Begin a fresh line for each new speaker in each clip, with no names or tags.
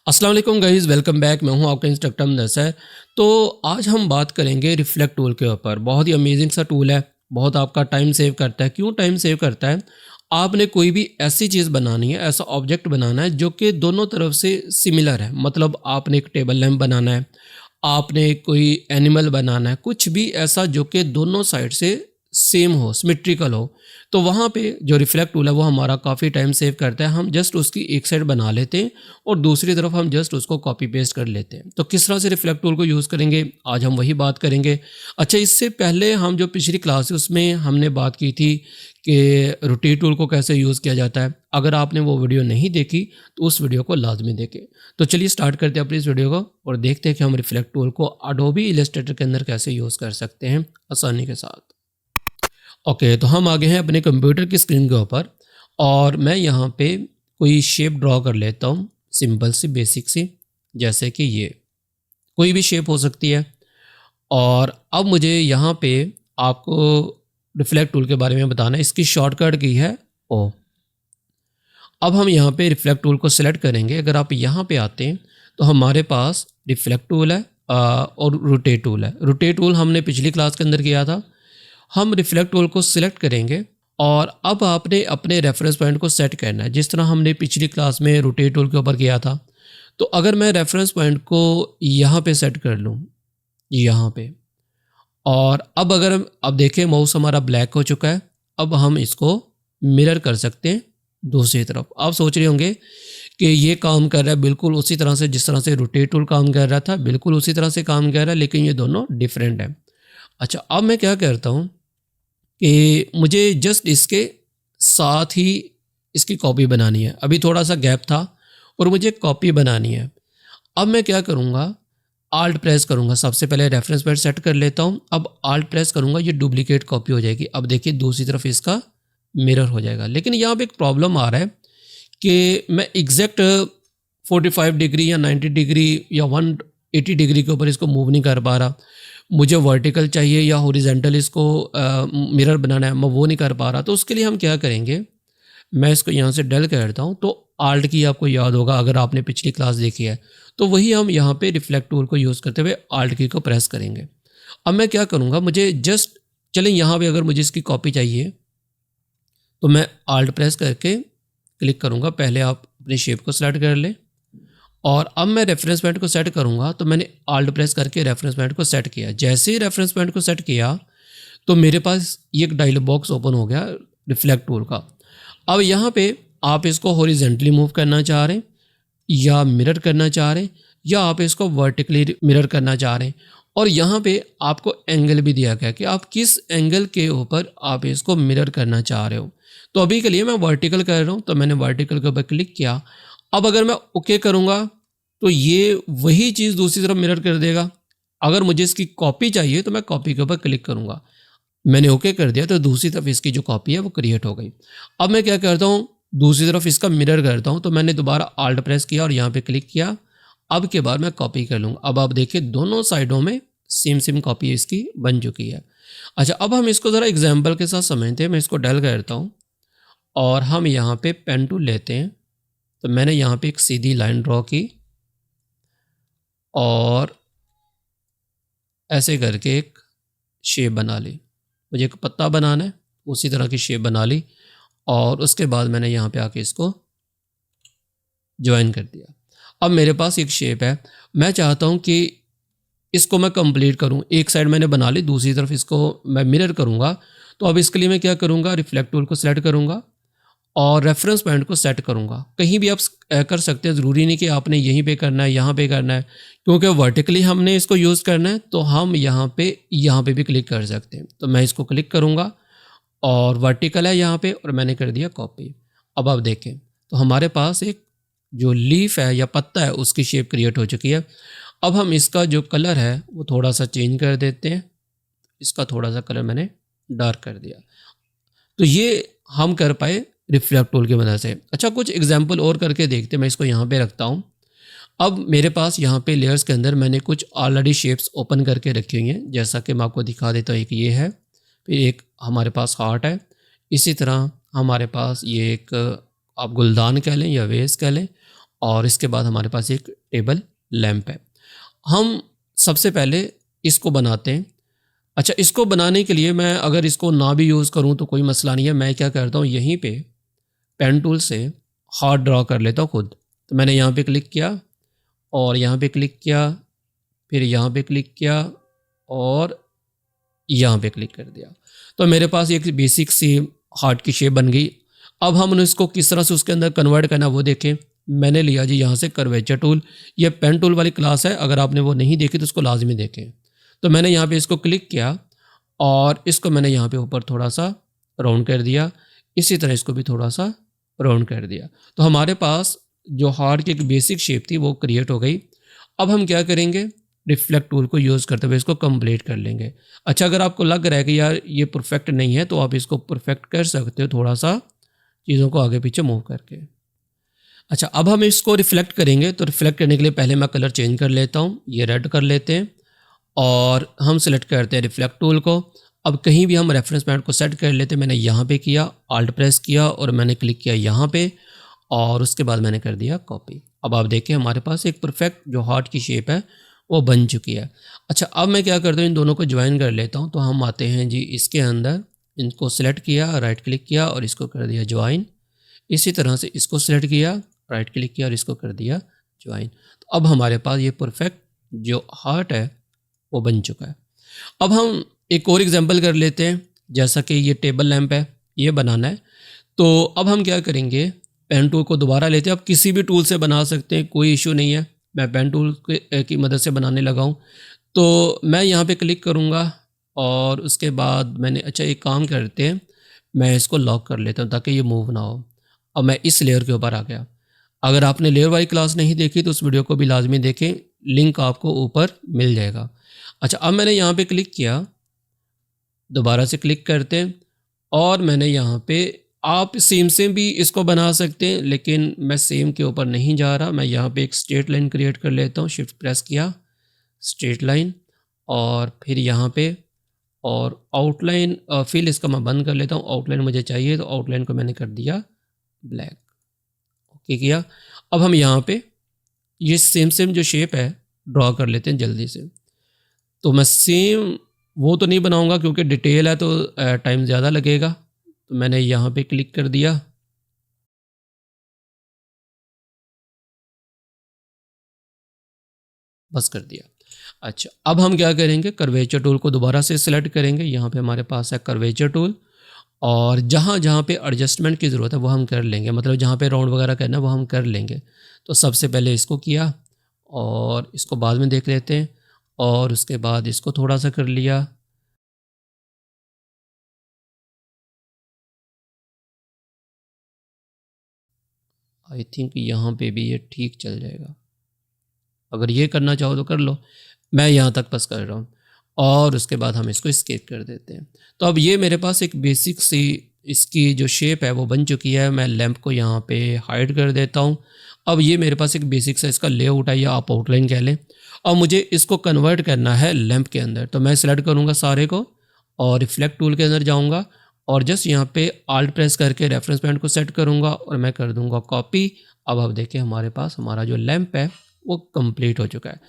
अस्सलाम वालेकुम guys, welcome back. मैं हूं आपका इंस्ट्रक्टर नसर। तो आज हम बात करेंगे रिफ्लेक्ट टूल के ऊपर। बहुत ही अमेजिंग सा टूल है, बहुत आपका टाइम सेव करता है। क्यों टाइम सेव करता है? आपने कोई भी ऐसी चीज़ बनानी है, ऐसा ऑब्जेक्ट बनाना है जो कि दोनों तरफ से सिमिलर है। मतलब आपने एक टेबल लैम्प बनाना है, आपने कोई एनिमल बनाना है, कुछ भी ऐसा जो कि दोनों साइड से सेम हो, सिमेट्रिकल हो। तो वहाँ पे जो रिफ्लेक्ट टूल है वो हमारा काफ़ी टाइम सेव करता है। हम जस्ट उसकी एक साइड बना लेते हैं और दूसरी तरफ हम जस्ट उसको कॉपी पेस्ट कर लेते हैं। तो किस तरह से रिफ्लेक्ट टूल को यूज़ करेंगे, आज हम वही बात करेंगे। अच्छा, इससे पहले हम जो पिछली क्लास है उसमें हमने बात की थी कि रोटेट टूल को कैसे यूज़ किया जाता है। अगर आपने वो वीडियो नहीं देखी तो उस वीडियो को लाजमी देखें। तो चलिए स्टार्ट करते हैं अपनी इस वीडियो को और देखते हैं कि हम रिफ्लेक्ट टूल को एडोबी इलस्ट्रेटर के अंदर कैसे यूज़ कर सकते हैं आसानी के साथ। ओके, तो हम आ गए हैं अपने कंप्यूटर की स्क्रीन के ऊपर और मैं यहाँ पे कोई शेप ड्रॉ कर लेता हूँ, सिंपल सी बेसिक सी, जैसे कि ये कोई भी शेप हो सकती है। और अब मुझे यहाँ पे आपको रिफ्लेक्ट टूल के बारे में बताना है। इसकी शॉर्टकट की है ओ। अब हम यहाँ पे रिफ्लेक्ट टूल को सिलेक्ट करेंगे। अगर आप यहाँ पे आते हैं तो हमारे पास रिफ्लेक्ट टूल है और रोटेट टूल है। रोटेट टूल हमने पिछली क्लास के अंदर किया था। हम रिफ्लेक्ट टूल को सिलेक्ट करेंगे और अब आपने अपने रेफरेंस पॉइंट को सेट करना है, जिस तरह हमने पिछली क्लास में रोटेट टूल के ऊपर किया था। तो अगर मैं रेफरेंस पॉइंट को यहाँ पे सेट कर लूँ, यहाँ पे, और अब देखें माउस हमारा ब्लैक हो चुका है। अब हम इसको मिरर कर सकते हैं दूसरी तरफ। आप सोच रहे होंगे कि ये काम कर रहा है बिल्कुल उसी तरह से जिस तरह से रोटेट टूल काम कर रहा था, बिल्कुल उसी तरह से काम कर रहा है, लेकिन ये दोनों डिफरेंट है। अच्छा, अब मैं क्या करता हूँ कि मुझे जस्ट इसके साथ ही इसकी कॉपी बनानी है। अभी थोड़ा सा गैप था और मुझे कॉपी बनानी है। अब मैं क्या करूँगा, आल्ट प्रेस करूँगा। सबसे पहले रेफरेंस पॉइंट सेट कर लेता हूँ। अब आल्ट प्रेस करूँगा, ये डुप्लीकेट कॉपी हो जाएगी। अब देखिए दूसरी तरफ इसका मिरर हो जाएगा। लेकिन यहाँ पे एक प्रॉब्लम आ रहा है कि मैं एग्जैक्ट 45 डिग्री या 90 डिग्री या 180 डिग्री के ऊपर इसको मूव नहीं कर पा रहा। मुझे वर्टिकल चाहिए या हॉरिजॉन्टल इसको मिरर बनाना है, मैं वो नहीं कर पा रहा। तो उसके लिए हम क्या करेंगे, मैं इसको यहाँ से डल करता हूँ। तो आल्ट की आपको याद होगा अगर आपने पिछली क्लास देखी है, तो वही हम यहाँ पे रिफ्लेक्ट टूल को यूज़ करते हुए आल्ट की को प्रेस करेंगे। अब मैं क्या करूँगा, मुझे जस्ट चलें यहाँ पे अगर मुझे इसकी कॉपी चाहिए तो मैं आल्ट प्रेस करके क्लिक करूँगा। पहले आप अपनी शेप को सेलेक्ट कर लें और अब मैं रेफरेंस पॉइंट को सेट करूँगा। तो मैंने आल्ट प्रेस करके रेफरेंस पॉइंट को सेट किया। जैसे ही रेफरेंस पॉइंट को सेट किया तो मेरे पास ये एक डायलॉग बॉक्स ओपन हो गया रिफ्लेक्ट टूल का। अब यहाँ पे आप इसको हॉरिजॉन्टली मूव करना चाह रहे हैं या मिरर करना चाह रहे हैं या आप इसको वर्टिकली मिरर करना चाह रहे हैं। और यहाँ पे आपको एंगल भी दिया गया कि आप किस एंगल के ऊपर आप इसको मिरर करना चाह रहे हो। तो अभी के लिए मैं वर्टिकल कर रहा हूँ, तो मैंने वर्टिकल के ऊपर क्लिक किया। अब अगर मैं ओके करूँगा तो ये वही चीज़ दूसरी तरफ मिरर कर देगा। अगर मुझे इसकी कॉपी चाहिए तो मैं कॉपी के ऊपर क्लिक करूँगा। मैंने ओके कर दिया तो दूसरी तरफ इसकी जो कॉपी है वो क्रिएट हो गई। अब मैं क्या करता हूँ, दूसरी तरफ इसका मिरर करता हूँ। तो मैंने दोबारा आल्ट प्रेस किया और यहाँ पे क्लिक किया। अब के बाद मैं कॉपी कर लूँगा। अब आप देखिए दोनों साइडों में सेम कॉपी इसकी बन चुकी है। अच्छा, अब हम इसको ज़रा एग्जाम्पल के साथ समझते हैं। मैं इसको डल करता हूँ और हम यहाँ पे पेन टूल लेते हैं। तो मैंने यहाँ पे एक सीधी लाइन ड्रॉ की और ऐसे करके एक शेप बना ली। मुझे एक पत्ता बनाना है, उसी तरह की शेप बना ली और उसके बाद मैंने यहाँ पे आके इसको ज्वाइन कर दिया। अब मेरे पास एक शेप है। मैं चाहता हूँ कि इसको मैं कंप्लीट करूँ। एक साइड मैंने बना ली, दूसरी तरफ इसको मैं मिरर करूँगा। तो अब इसके लिए मैं क्या करूँगा, रिफ्लेक्ट टूल को सेलेक्ट करूँगा और रेफरेंस पॉइंट को सेट करूँगा। कहीं भी आप कर सकते हैं, ज़रूरी नहीं कि आपने यहीं पे करना है, यहाँ पे करना है। क्योंकि वर्टिकली हमने इसको यूज़ करना है तो हम यहाँ पे भी क्लिक कर सकते हैं। तो मैं इसको क्लिक करूँगा और वर्टिकल है यहाँ पे और मैंने कर दिया कॉपी। अब आप देखें तो हमारे पास एक जो लीफ है या पत्ता है उसकी शेप क्रिएट हो चुकी है। अब हम इसका जो कलर है वो थोड़ा सा चेंज कर देते हैं। इसका थोड़ा सा कलर मैंने डार्क कर दिया। तो ये हम कर पाए रिफ्लेक्ट टूल की मदद से। अच्छा, कुछ एग्जांपल और करके देखते हैं। मैं इसको यहाँ पे रखता हूँ। अब मेरे पास यहाँ पे लेयर्स के अंदर मैंने कुछ ऑलरेडी शेप्स ओपन करके रखी हुई हैं, जैसा कि मैं आपको दिखा देता हूँ। एक ये है, फिर एक हमारे पास हार्ट है, इसी तरह हमारे पास ये एक आप गुलदान कह लें या वेस कह लें, और इसके बाद हमारे पास एक टेबल लैंप है। हम सबसे पहले इसको बनाते हैं। अच्छा, इसको बनाने के लिए मैं अगर इसको ना भी यूज़ करूं तो कोई मसला नहीं है। मैं क्या करता हूं, यहीं पे पेन टूल से हार्ट ड्रॉ कर लेता हूं खुद। तो मैंने यहाँ पे क्लिक किया और यहाँ पे क्लिक किया, फिर यहाँ पे क्लिक किया और यहाँ पे क्लिक कर दिया। तो मेरे पास एक बेसिक सी हार्ट की शेप बन गई। अब हम इसको किस तरह से उसके अंदर कन्वर्ट करना वो देखें। मैंने लिया जी यहाँ से कर्वेचर टूल। ये पेन टूल वाली क्लास है, अगर आपने वो नहीं देखी तो उसको लाजमी देखें। तो मैंने यहाँ पे इसको क्लिक किया और इसको मैंने यहाँ पे ऊपर थोड़ा सा राउंड कर दिया। इसी तरह इसको भी थोड़ा सा राउंड कर दिया। तो हमारे पास जो हार्ट की एक बेसिक शेप थी वो क्रिएट हो गई। अब हम क्या करेंगे, रिफ्लेक्ट टूल को यूज़ करते हुए इसको कंप्लीट कर लेंगे। अच्छा, अगर आपको लग रहा है कि यार ये परफेक्ट नहीं है तो आप इसको परफेक्ट कर सकते हो थोड़ा सा चीज़ों को आगे पीछे मूव करके। अच्छा, अब हम इसको रिफ्लेक्ट करेंगे। तो रिफ्लेक्ट करने के लिए पहले मैं कलर चेंज कर लेता हूँ, ये रेड कर लेते हैं और हम सेलेक्ट करते हैं रिफ्लेक्ट टूल को। अब कहीं भी हम रेफरेंस पॉइंट को सेट कर लेते हैं। मैंने यहाँ पे किया, आल्ट प्रेस किया और मैंने क्लिक किया यहाँ पे और उसके बाद मैंने कर दिया कॉपी। अब आप देखें हमारे पास एक परफेक्ट जो हार्ट की शेप है वो बन चुकी है। अच्छा, अब मैं क्या करता हूँ, इन दोनों को ज्वाइन कर लेता हूँ। तो हम आते हैं जी इसके अंदर, इनको सेलेक्ट किया, राइट क्लिक किया और इसको कर दिया ज्वाइन। इसी तरह से इसको सेलेक्ट किया, राइट क्लिक किया और इसको कर दिया ज्वाइन। तो अब हमारे पास ये परफेक्ट जो हार्ट है वो बन चुका है। अब हम एक और एग्जांपल कर लेते हैं। जैसा कि ये टेबल लैंप है, ये बनाना है। तो अब हम क्या करेंगे, पेन टूल को दोबारा लेते हैं। आप किसी भी टूल से बना सकते हैं, कोई इशू नहीं है। मैं पेन टूल की मदद से बनाने लगा हूँ। तो मैं यहाँ पे क्लिक करूँगा और उसके बाद मैंने, अच्छा एक काम करते हैं, मैं इसको लॉक कर लेता हूँ ताकि ये मूव ना हो। अब मैं इस लेयर के ऊपर आ गया। अगर आपने लेयर वाली क्लास नहीं देखी तो उस वीडियो को भी लाजमी देखें, लिंक आपको ऊपर मिल जाएगा। अच्छा, अब मैंने यहाँ पे क्लिक किया, दोबारा से क्लिक करते हैं और मैंने यहाँ पे, आप सेम से भी इसको बना सकते हैं लेकिन मैं सेम के ऊपर नहीं जा रहा। मैं यहाँ पे एक स्ट्रेट लाइन क्रिएट कर लेता हूँ। शिफ्ट प्रेस किया, स्ट्रेट लाइन और फिर यहाँ पे और आउटलाइन फिल इसका मैं बंद कर लेता हूँ। आउटलाइन मुझे चाहिए तो आउटलाइन को मैंने कर दिया ब्लैक, ओके किया। अब हम यहाँ पे ये सेम जो शेप है ड्रॉ कर लेते हैं जल्दी से। तो मैं सेम वो तो नहीं बनाऊँगा क्योंकि डिटेल है तो टाइम ज़्यादा लगेगा। तो मैंने यहाँ पे क्लिक कर दिया, बस कर दिया। अच्छा, अब हम क्या करेंगे, कर्वेचर टूल को दोबारा से सिलेक्ट करेंगे। यहाँ पे हमारे पास है कर्वेचर टूल और जहाँ जहाँ पे एडजस्टमेंट की ज़रूरत है वो हम कर लेंगे, मतलब जहाँ पे राउंड वगैरह करना है वो हम कर लेंगे। तो सबसे पहले इसको किया और इसको बाद में देख लेते हैं और उसके बाद इसको थोड़ा सा कर लिया। आई थिंक यहाँ पे भी ये ठीक चल जाएगा। अगर ये करना चाहो तो कर लो, मैं यहाँ तक बस कर रहा हूँ और उसके बाद हम इसको स्केप कर देते हैं। तो अब ये मेरे पास एक बेसिक सी इसकी जो शेप है वो बन चुकी है। मैं लैंप को यहाँ पे हाइड कर देता हूँ। अब ये मेरे पास एक बेसिक सा इसका लेआउट है या आप आउटलाइन कह लें। और मुझे इसको कन्वर्ट करना है लैंप के अंदर। तो मैं सेलेक्ट करूँगा सारे को और रिफ्लेक्ट टूल के अंदर जाऊँगा और जस्ट यहाँ पे आल्ट प्रेस करके रेफरेंस पॉइंट को सेट करूँगा और मैं कर दूँगा कॉपी। अब आप देखें हमारे पास हमारा जो लैंप है वो कंप्लीट हो चुका है।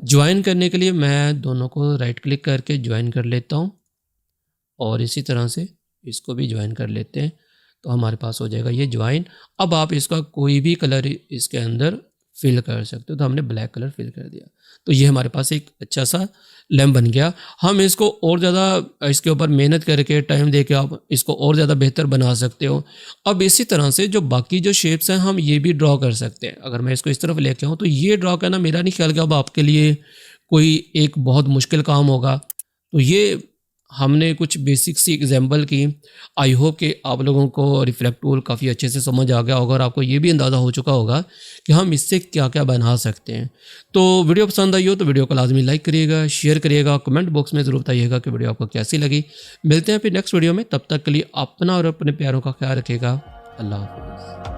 ज्वाइन करने के लिए मैं दोनों को राइट क्लिक करके ज्वाइन कर लेता हूँ और इसी तरह से इसको भी ज्वाइन कर लेते हैं। तो हमारे पास हो जाएगा ये ज्वाइन। अब आप इसका कोई भी कलर इसके अंदर फिल कर सकते हो। तो हमने ब्लैक कलर फिल कर दिया। तो ये हमारे पास एक अच्छा सा लैंप बन गया। हम इसको और ज़्यादा इसके ऊपर मेहनत करके टाइम दे के आप इसको और ज़्यादा बेहतर बना सकते हो। अब इसी तरह से जो बाकी जो शेप्स हैं हम ये भी ड्रॉ कर सकते हैं। अगर मैं इसको इस तरफ लेके आऊँ तो ये ड्रॉ करना मेरा नहीं ख्याल कि अब आपके लिए कोई एक बहुत मुश्किल काम होगा। तो ये हमने कुछ बेसिक सी एग्जांपल की। आई होप कि आप लोगों को रिफ्लेक्ट टूल काफ़ी अच्छे से समझ आ गया होगा और आपको ये भी अंदाज़ा हो चुका होगा कि हम इससे क्या क्या बना सकते हैं। तो वीडियो पसंद आई हो तो वीडियो को लाजमी लाइक करिएगा, शेयर करिएगा, कमेंट बॉक्स में ज़रूर बताइएगा कि वीडियो आपको कैसी लगी। मिलते हैं फिर नेक्स्ट वीडियो में, तब तक के लिए अपना और अपने प्यारों का ख्याल रखिएगा। अल्लाह हाफ़िज़।